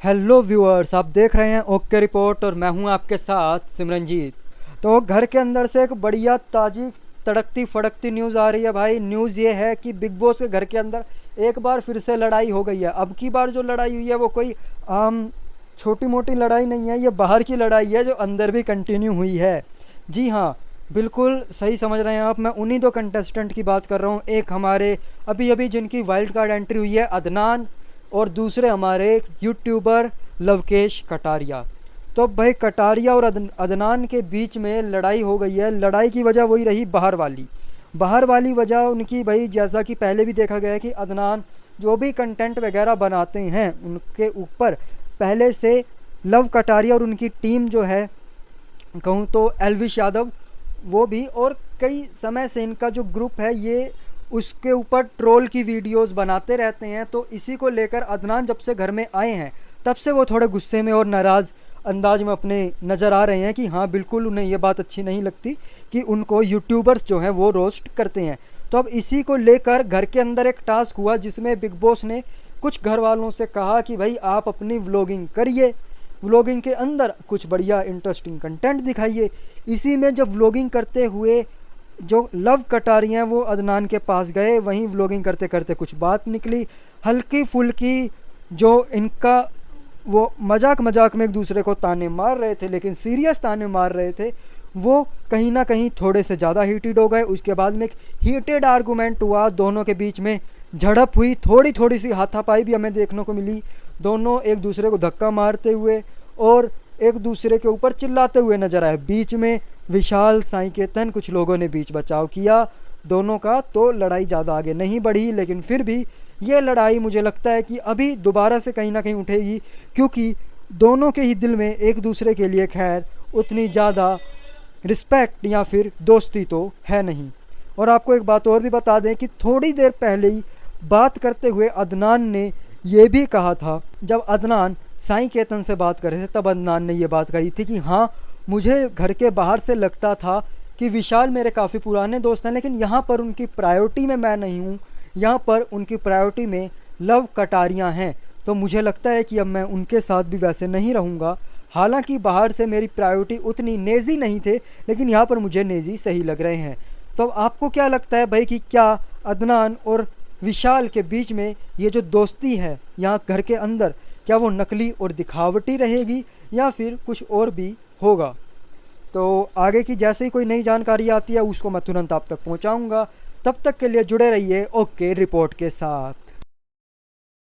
Hello viewers, आप देख रहे हैं ओके रिपोर्ट और मैं हूं आपके साथ सिमरनजीत। तो घर के अंदर से एक बढ़िया ताज़ी तड़कती फड़कती न्यूज़ आ रही है भाई। न्यूज़ ये है कि बिग बॉस के घर के अंदर एक बार फिर से लड़ाई हो गई है। अब की बार जो लड़ाई हुई है वो कोई आम छोटी मोटी लड़ाई नहीं है, ये बाहर की लड़ाई है जो अंदर भी कंटिन्यू हुई है। जी हाँ, बिल्कुल सही समझ रहे हैं आप। मैं उन्हीं दो कंटेस्टेंट की बात कर रहा हूँ। एक हमारे अभी अभी जिनकी वाइल्ड कार्ड एंट्री हुई है, अदनान, और दूसरे हमारे यूट्यूबर लवकेश कटारिया। तो भाई कटारिया और अदनान के बीच में लड़ाई हो गई है। लड़ाई की वजह वही रही बाहर वाली वजह उनकी भाई, जैसा कि पहले भी देखा गया है कि अदनान जो भी कंटेंट वगैरह बनाते हैं उनके ऊपर पहले से लव कटारिया और उनकी टीम जो है, कहूँ तो एलविश यादव वो भी, और कई समय से इनका जो ग्रुप है ये उसके ऊपर ट्रोल की वीडियोस बनाते रहते हैं। तो इसी को लेकर अदनान जब से घर में आए हैं तब से वो थोड़े गुस्से में और नाराज़ अंदाज में अपने नज़र आ रहे हैं कि हाँ बिल्कुल उन्हें ये बात अच्छी नहीं लगती कि उनको यूट्यूबर्स जो हैं वो रोस्ट करते हैं। तो अब इसी को लेकर घर के अंदर एक टास्क हुआ जिसमें बिग बॉस ने कुछ घर वालों से कहा कि भाई आप अपनी व्लॉगिंग करिए, व्लॉगिंग के अंदर कुछ बढ़िया इंटरेस्टिंग कंटेंट दिखाइए। इसी में जब व्लॉगिंग करते हुए जो लव कटारियाँ वो अदनान के पास गए, वहीं व्लॉगिंग करते करते कुछ बात निकली हल्की फुल्की। जो इनका वो मजाक मजाक में एक दूसरे को ताने मार रहे थे, लेकिन सीरियस ताने मार रहे थे, वो कहीं ना कहीं थोड़े से ज़्यादा हीटेड हो गए। उसके बाद में एक हीटेड आर्गूमेंट हुआ, दोनों के बीच में झड़प हुई, थोड़ी थोड़ी सी हाथापाई भी हमें देखने को मिली। दोनों एक दूसरे को धक्का मारते हुए और एक दूसरे के ऊपर चिल्लाते हुए नजर आए। बीच में विशाल, साई केतन, कुछ लोगों ने बीच बचाव किया दोनों का। तो लड़ाई ज़्यादा आगे नहीं बढ़ी, लेकिन फिर भी ये लड़ाई मुझे लगता है कि अभी दोबारा से कहीं ना कहीं उठेगी, क्योंकि दोनों के ही दिल में एक दूसरे के लिए खैर उतनी ज़्यादा रिस्पेक्ट या फिर दोस्ती तो है नहीं। और आपको एक बात और भी बता दें कि थोड़ी देर पहले ही बात करते हुए अदनान ने ये भी कहा था, जब अदनान साई केतन से बात कर रहे थे तब अदनान ने ये बात कही थी कि हाँ मुझे घर के बाहर से लगता था कि विशाल मेरे काफ़ी पुराने दोस्त हैं, लेकिन यहाँ पर उनकी प्रायोरिटी में मैं नहीं हूँ, यहाँ पर उनकी प्रायोरिटी में लव कटारियाँ हैं। तो मुझे लगता है कि अब मैं उनके साथ भी वैसे नहीं रहूँगा। हालांकि बाहर से मेरी प्रायोरिटी उतनी नेज़ी नहीं थे, लेकिन यहाँ पर मुझे नेज़ी सही लग रहे हैं। तो आपको क्या लगता है भाई कि क्या अदनान और विशाल के बीच में ये जो दोस्ती है यहाँ घर के अंदर, क्या वो नकली और दिखावटी रहेगी या फिर कुछ और भी होगा? तो आगे की जैसे ही कोई नई जानकारी आती है उसको मैं तुरंत आप तक पहुँचाऊँगा। तब तक के लिए जुड़े रहिए ओके रिपोर्ट के साथ।